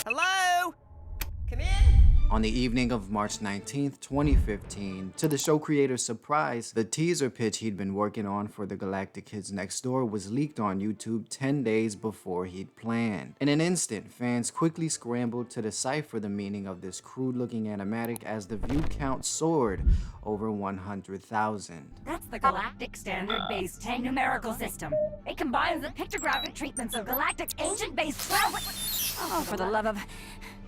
Hello? Come in? On the evening of March 19th, 2015, to the show creator's surprise, the teaser pitch he'd been working on for the Galactic Kids Next Door was leaked on YouTube 10 days before he'd planned. In an instant, fans quickly scrambled to decipher the meaning of this crude-looking animatic as the view count soared over 100,000. That's the Galactic Standard-Based 10 numerical system. It combines the pictographic treatments of Galactic Ancient-Based 12... Oh, for the love of...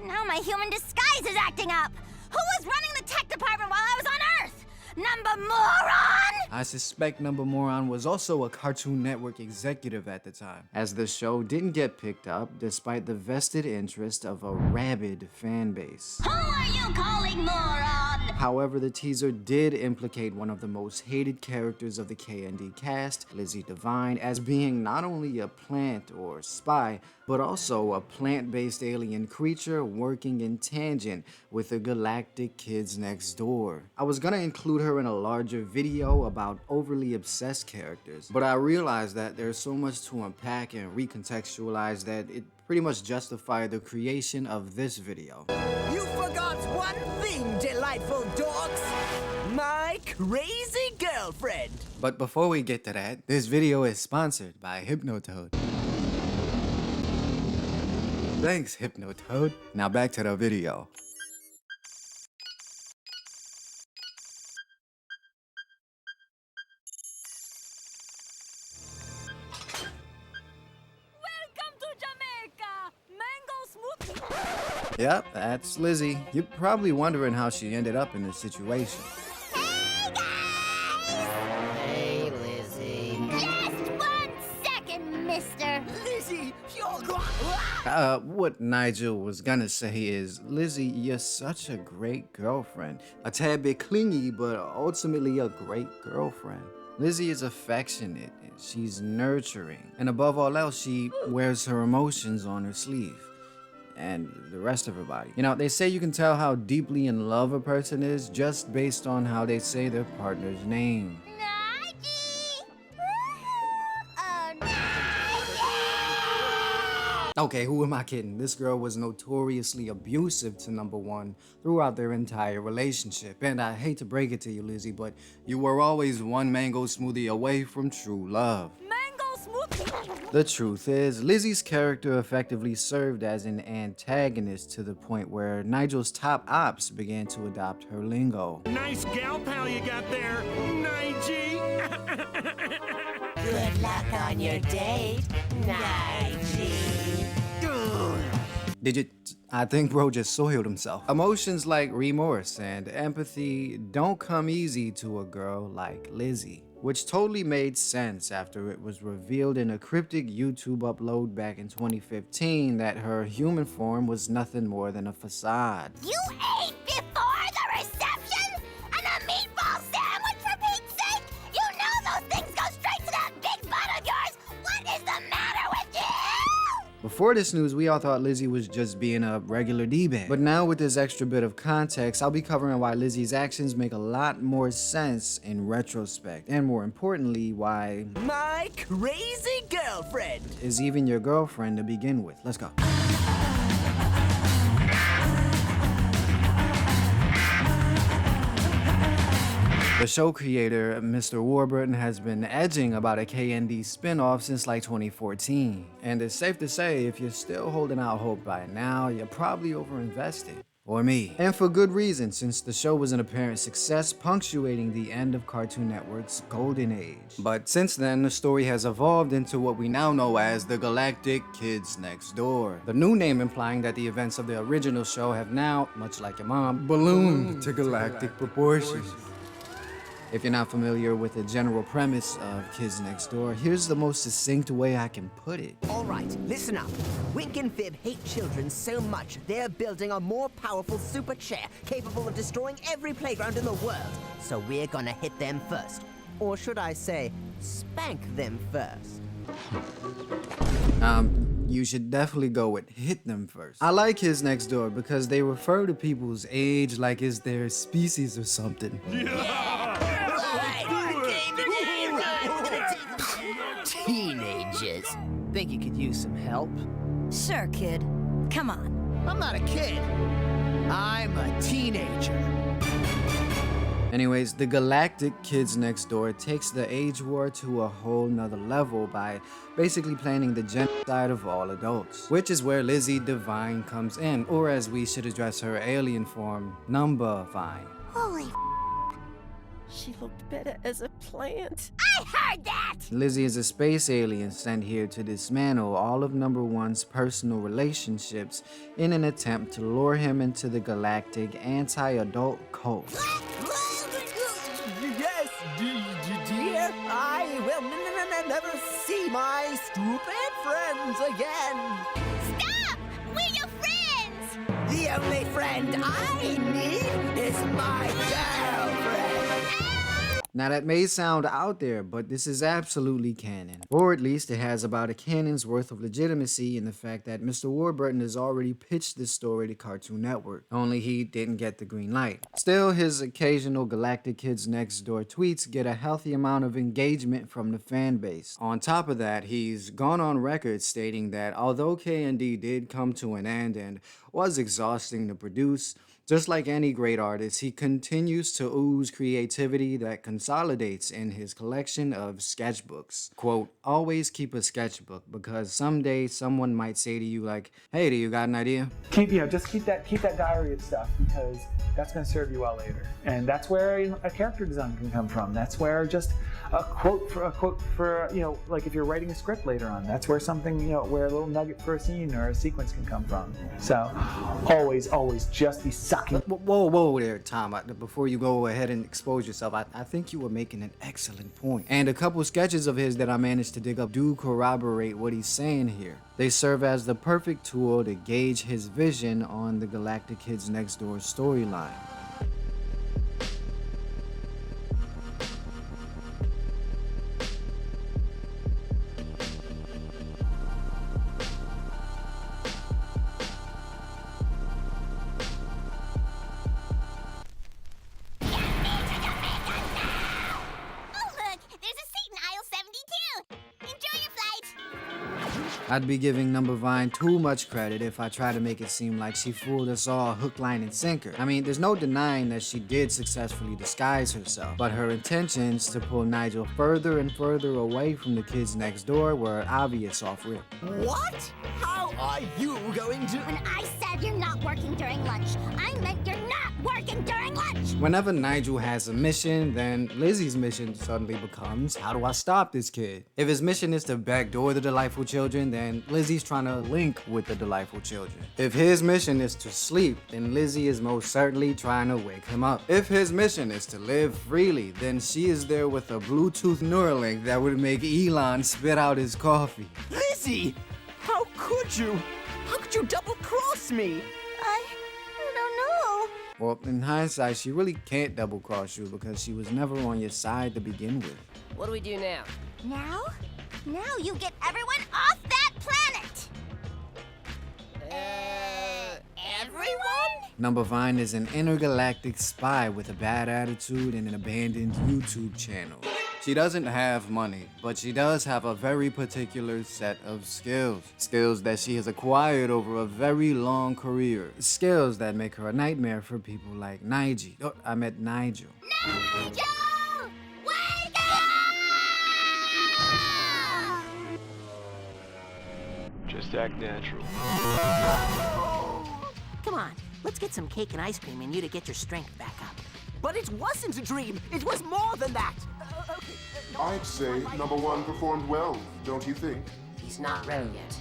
Now my human disguise is acting up! Who was running the tech department while I was on Earth? Numbuh moron! I suspect Numbuh Moron was also a Cartoon Network executive at the time, as the show didn't get picked up despite the vested interest of a rabid fan base. Who are you calling moron? However, the teaser did implicate one of the most hated characters of the K&D cast, Lizzie Divine, as being not only a plant or spy, but also a plant-based alien creature working in tangent with the Galactic Kids Next Door. I was gonna include her in a larger video about overly obsessed characters, but I realized that there's so much to unpack and recontextualize that it pretty much justified the creation of this video. You forgot one thing, delightful dorks! My crazy girlfriend! But before we get to that, this video is sponsored by Hypnotoad. Thanks, Hypnotoad. Now back to the video. Welcome to Jamaica! Mango smoothie! Yep, that's Lizzie. You're probably wondering how she ended up in this situation. Hey guys! Hey, Lizzie. Just 1 second, mister. Lizzie, you're gone! What Nigel was gonna say is, Lizzie, you're such a great girlfriend. A tad bit clingy, but ultimately a great girlfriend. Lizzie is affectionate, she's nurturing, and above all else, she wears her emotions on her sleeve. And the rest of her body. You know, they say you can tell how deeply in love a person is just based on how they say their partner's name. Nigel! Oh, Nigel! Okay, who am I kidding? This girl was notoriously abusive to Numbuh One throughout their entire relationship. And I hate to break it to you, Lizzie, but you were always one mango smoothie away from true love. Mango smoothie! The truth is, Lizzie's character effectively served as an antagonist to the point where Nigel's top ops began to adopt her lingo. Nice gal pal you got there, Nigel. Good luck on your date, Nigel. Did you? I think bro just soiled himself. Emotions like remorse and empathy don't come easy to a girl like Lizzie, which totally made sense after it was revealed in a cryptic YouTube upload back in 2015 that her human form was nothing more than a facade. You ate before the reception? And a meatball sandwich, for Pete's sake? You know those things go straight to that big butt of yours! What is the matter with you? Before this news, we all thought Lizzie was just being a regular D-bag. But now with this extra bit of context, I'll be covering why Lizzie's actions make a lot more sense in retrospect. And more importantly, why My crazy girlfriend! is even your girlfriend to begin with. Let's go. The show creator, Mr. Warburton, has been edging about a K&D spin-off since like 2014. And it's safe to say, if you're still holding out hope by now, you're probably overinvested. Or me. And for good reason, since the show was an apparent success, punctuating the end of Cartoon Network's golden age. But since then, the story has evolved into what we now know as the Galactic Kids Next Door. The new name implying that the events of the original show have now, much like your mom, ballooned to galactic proportions. If you're not familiar with the general premise of Kids Next Door, here's the most succinct way I can put it. All right, listen up. Wink and Fib hate children so much, they're building a more powerful super chair capable of destroying every playground in the world. So we're gonna hit them first. Or should I say, spank them first. You should definitely go with hit them first. I like Kids Next Door because they refer to people's age like it's their species or something. Teenagers. Think you could use some help? Sure, kid. Come on. I'm not a kid. I'm a teenager. Anyways, the Galactic Kids Next Door takes the age war to a whole nother level by basically planning the genocide of all adults, which is where Lizzie Divine comes in, or as we should address her alien form, Numbuh Vine. Holy She looked better as a plant. I heard that! Lizzie is a space alien sent here to dismantle all of Number One's personal relationships in an attempt to lure him into the galactic anti-adult cult. Yes, dear. I will never see my stupid friends again. Stop! We're your friends! The only friend I need is my girlfriend. Now that may sound out there, but this is absolutely canon. Or at least it has about a canon's worth of legitimacy in the fact that Mr. Warburton has already pitched this story to Cartoon Network, only he didn't get the green light. Still, his occasional Galactic Kids Next Door tweets get a healthy amount of engagement from the fan base. On top of that, he's gone on record stating that although K&D did come to an end and was exhausting to produce, just like any great artist, he continues to ooze creativity that consolidates in his collection of sketchbooks. Quote, always keep a sketchbook because someday someone might say to you like, hey, do you got an idea? Just keep that diary of stuff because that's going to serve you well later. And that's where a character design can come from. That's where just a quote for like if you're writing a script later on, that's where something, where a little nugget for a scene or a sequence can come from. So always just be sucking. Whoa there, Tom. Before you go ahead and expose yourself, I think you were making an excellent point. And a couple sketches of his that I managed to dig up do corroborate what he's saying here. They serve as the perfect tool to gauge his vision on the Galactic Kids Next Door storyline. I'd be giving Numbuh Vine too much credit if I try to make it seem like she fooled us all hook, line, and sinker. I mean, there's no denying that she did successfully disguise herself, but her intentions to pull Nigel further and further away from the kids next door were obvious off rip. What? How are you going to... When I said you're not working during lunch, I meant you're not working during lunch! Whenever Nigel has a mission, then Lizzie's mission suddenly becomes, how do I stop this kid? If his mission is to backdoor the delightful children, then Lizzie's trying to link with the delightful children. If his mission is to sleep, then Lizzie is most certainly trying to wake him up. If his mission is to live freely, then she is there with a Bluetooth Neuralink that would make Elon spit out his coffee. Lizzie! How could you? How could you double-cross me? I don't know. Well, in hindsight, she really can't double-cross you because she was never on your side to begin with. What do we do now? Now? Now you get everyone off that planet! Everyone? Numbuh Vine is an intergalactic spy with a bad attitude and an abandoned YouTube channel. She doesn't have money, but she does have a very particular set of skills. Skills that she has acquired over a very long career. Skills that make her a nightmare for people like Nigel. Oh, I meant Nigel. Nigel! Wake up! Just act natural. Come on, let's get some cake and ice cream and you to get your strength back up. But it wasn't a dream. It was more than that. I'd say Number One performed well, don't you think? He's not ready yet.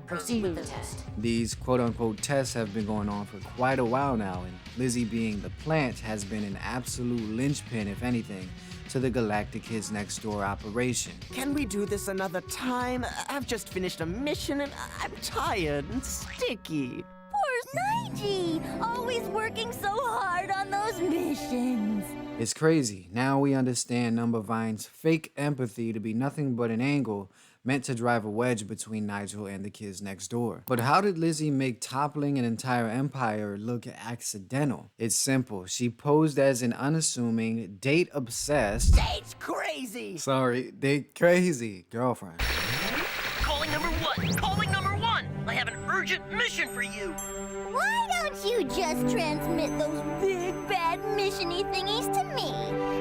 Proceed with the test. These quote-unquote tests have been going on for quite a while now, and Lizzie being the plant has been an absolute linchpin, if anything, to the Galactic Kids Next Door operation. Can we do this another time? I've just finished a mission and I'm tired and sticky. Poor Nigel! Always working so hard on those missions. It's crazy. Now we understand Numbuh Vine's fake empathy to be nothing but an angle meant to drive a wedge between Nigel and the kids next door. But how did Lizzie make toppling an entire empire look accidental? It's simple. She posed as an unassuming, date-obsessed... Date's crazy! Sorry, date-crazy girlfriend. Calling number one! Calling number one! I have an urgent urgent mission for you. Why don't you just transmit those big bad mission-y thingies to me,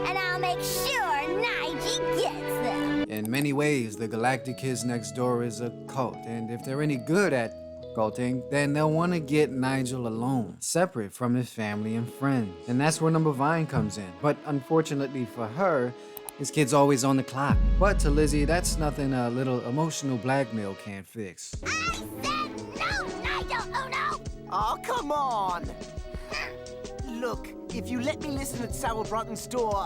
and I'll make sure Nigel gets them. In many ways, the Galactic Kids Next Door is a cult, and if they're any good at culting, then they'll want to get Nigel alone, separate from his family and friends. And that's where Numbuh Vine comes in. But unfortunately for her, his kid's always on the clock. But to Lizzie, that's nothing a little emotional blackmail can't fix. I said no, Nigel Uno! Oh, come on! Look, if you let me listen at Warburton's store,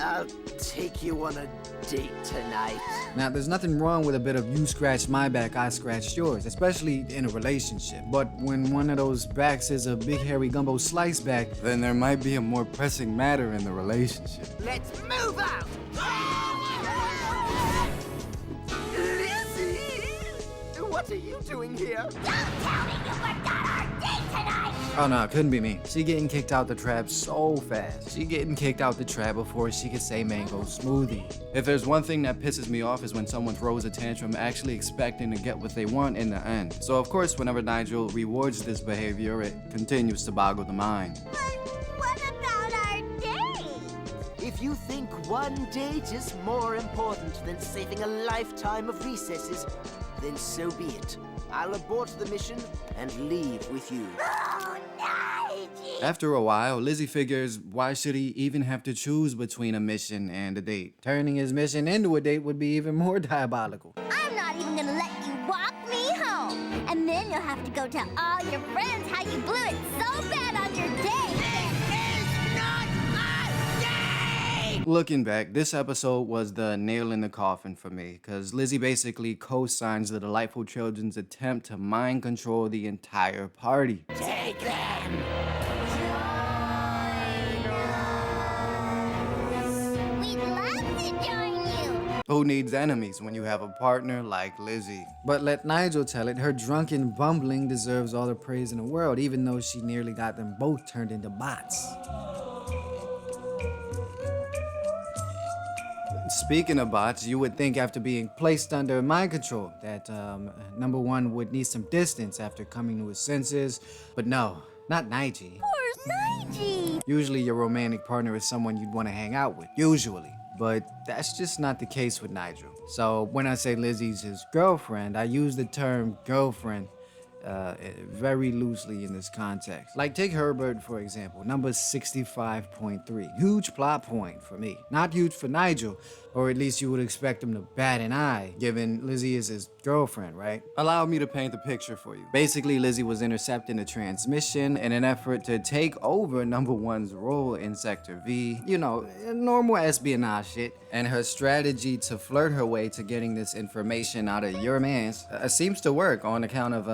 I'll take you on a date tonight. Now, there's nothing wrong with a bit of you scratched my back, I scratched yours, especially in a relationship. But when one of those backs is a big hairy gumbo slice back, then there might be a more pressing matter in the relationship. Let's move out! Lizzie! What are you doing here? Don't tell me you forgot our date tonight! Oh no, it couldn't be me. She getting kicked out the trap so fast. She getting kicked out the trap before she could say mango smoothie. If there's one thing that pisses me off is when someone throws a tantrum actually expecting to get what they want in the end. So of course, whenever Nigel rewards this behavior, it continues to boggle the mind. But what about our date? If you think one date is more important than saving a lifetime of recesses, then so be it. I'll abort the mission and leave with you. Oh, Nigel! After a while, Lizzie figures why should he even have to choose between a mission and a date? Turning his mission into a date would be even more diabolical. I'm not even gonna let you walk me home. And then you'll have to go tell all your friends how you blew it so bad on your date. Looking back, this episode was the nail in the coffin for me, because Lizzie basically co-signs the delightful children's attempt to mind control the entire party. Take them! We'd love to join you. Who needs enemies when you have a partner like Lizzie? But let Nigel tell it, her drunken bumbling deserves all the praise in the world, even though she nearly got them both turned into bots. Speaking of bots, you would think after being placed under mind control that Numbuh One would need some distance after coming to his senses, but no, not Nigel. Where's Nigel? Usually your romantic partner is someone you'd want to hang out with, usually, but that's just not the case with Nigel. So when I say Lizzie's his girlfriend, I use the term girlfriend very loosely in this context. Like take Herbert for example, number 65.3. Huge plot point for me. Not huge for Nigel, or at least you would expect him to bat an eye, given Lizzie is his girlfriend, right? Allow me to paint the picture for you. Basically, Lizzie was intercepting a transmission in an effort to take over Numbuh One's role in Sector V. You know, normal espionage shit. And her strategy to flirt her way to getting this information out of your mans seems to work on account of,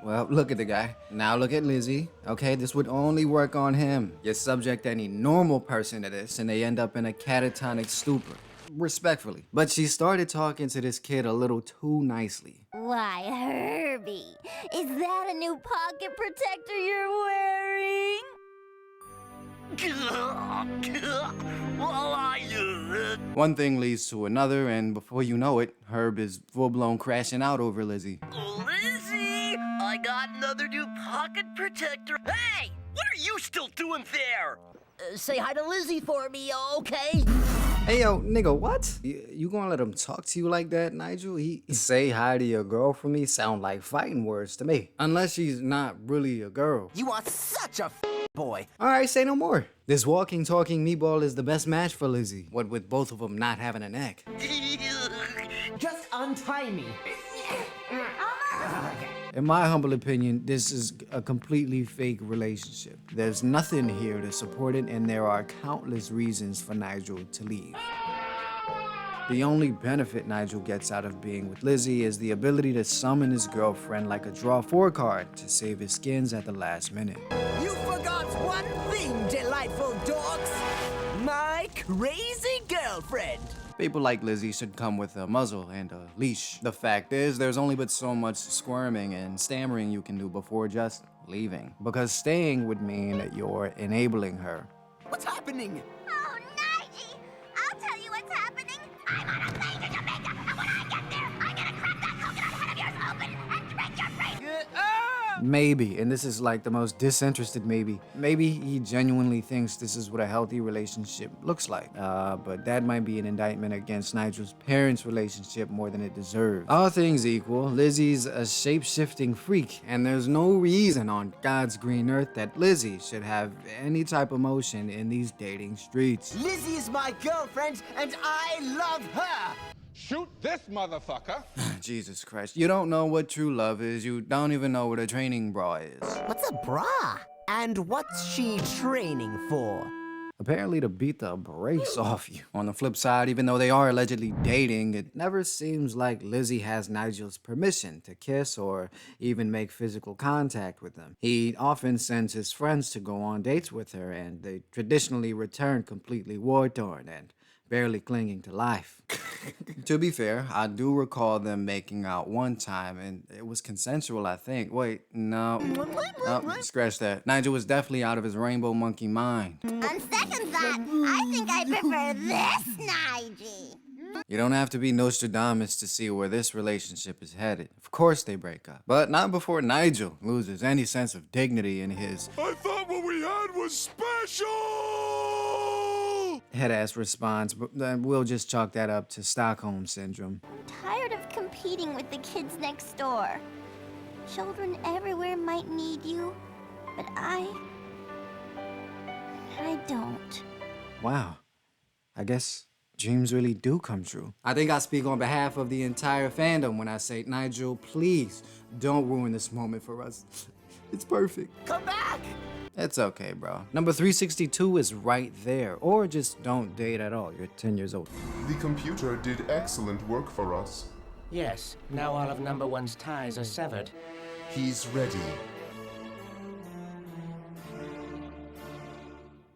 well, look at the guy. Now look at Lizzie. Okay, this would only work on him. You subject any normal person to this and they end up in a catatonic stupor. Respectfully. But she started talking to this kid a little too nicely. Why, Herbie, is that a new pocket protector you're wearing? One thing leads to another, and before you know it, Herb is full-blown crashing out over Lizzie. Lizzie, I got another new pocket protector. Hey, what are you still doing there? Say hi to Lizzie for me, okay? Hey, yo, nigga, what? You gonna let him talk to you like that, Nigel? He say hi to your girl for me sound like fighting words to me. Unless she's not really a girl. You are such a boy. All right, say no more. This walking, talking meatball is the best match for Lizzie. What with both of them not having a neck. Just untie me. In my humble opinion, this is a completely fake relationship. There's nothing here to support it, and there are countless reasons for Nigel to leave. The only benefit Nigel gets out of being with Lizzie is the ability to summon his girlfriend like a draw 4 card to save his skins at the last minute. You forgot one thing, delightful dogs. My crazy girlfriend. People like Lizzie should come with a muzzle and a leash. The fact is, there's only but so much squirming and stammering you can do before just leaving. Because staying would mean that you're enabling her. What's happening? Oh, Nigel, I'll tell you what's happening. I'm on a plane to Jamaica, and when I get there, I'm gonna crack that coconut Maybe, and this is like the most disinterested maybe. Maybe he genuinely thinks this is what a healthy relationship looks like. But that might be an indictment against Nigel's parents' relationship more than it deserves. All things equal, Lizzie's a shape-shifting freak, and there's no reason on God's green earth that Lizzie should have any type of motion in these dating streets. Lizzie is my girlfriend, and I love her! Shoot this motherfucker! Jesus Christ, you don't know what true love is. You don't even know what a training bra is. What's a bra? And what's she training for? Apparently to beat the brakes off you. On the flip side, even though they are allegedly dating, it never seems like Lizzie has Nigel's permission to kiss or even make physical contact with him. He often sends his friends to go on dates with her, and they traditionally return completely war-torn and barely clinging to life. To be fair, I do recall them making out one time, and it was consensual, I think. Wait, no. Oh, scratch that. Nigel was definitely out of his rainbow monkey mind. On second thought, I think I prefer this Nigel. You don't have to be Nostradamus to see where this relationship is headed. Of course they break up. But not before Nigel loses any sense of dignity in his I thought what we had was special! head-ass response, but we'll just chalk that up to Stockholm Syndrome. I'm tired of competing with the kids next door. Children everywhere might need you, but I don't. Wow. I guess dreams really do come true. I think I speak on behalf of the entire fandom when I say, Nigel, please don't ruin this moment for us. It's perfect. Come back! It's okay, bro. Number 362 is right there. Or just don't date at all. You're 10 years old. The computer did excellent work for us. Yes, now all of Number One's ties are severed. He's ready.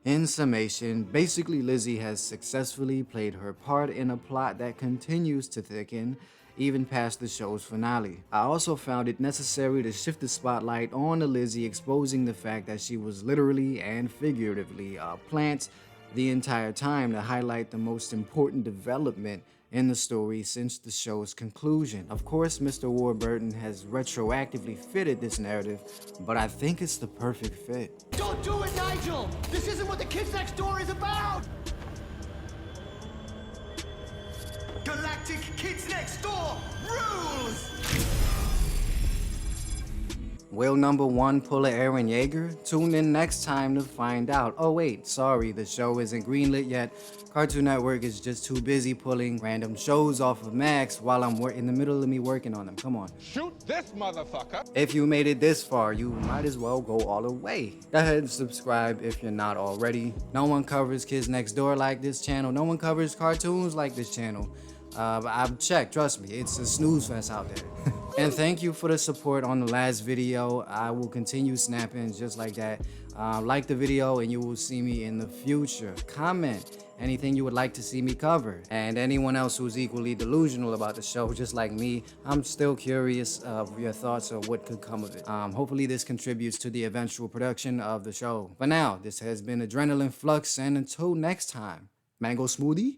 In summation, basically Lizzie has successfully played her part in a plot that continues to thicken even past the show's finale. I also found it necessary to shift the spotlight on Lizzie, exposing the fact that she was literally and figuratively a plant the entire time to highlight the most important development in the story since the show's conclusion. Of course, Mr. Warburton has retroactively fitted this narrative, but I think it's the perfect fit. Don't do it, Nigel! This isn't what the kids next door is about! Galactic Kids Next Door rules! Will number one pull a Aaron Yeager? Tune in next time to find out. Oh wait, sorry, the show isn't greenlit yet. Cartoon Network is just too busy pulling random shows off of Max while I'm in the middle of me working on them. Come on. Shoot this motherfucker! If you made it this far, you might as well go all the way. Go ahead and subscribe if you're not already. No one covers Kids Next Door like this channel. No one covers cartoons like this channel. I've checked, trust me, it's a snooze fest out there. And thank you for the support on the last video. I will continue snapping just like that. Like the video and you will see me in the future. Comment anything you would like to see me cover. And anyone else who's equally delusional about the show, just like me, I'm still curious of your thoughts on what could come of it. Hopefully this contributes to the eventual production of the show. But now, this has been Adrenaline Flux, and until next time, Mango Smoothie?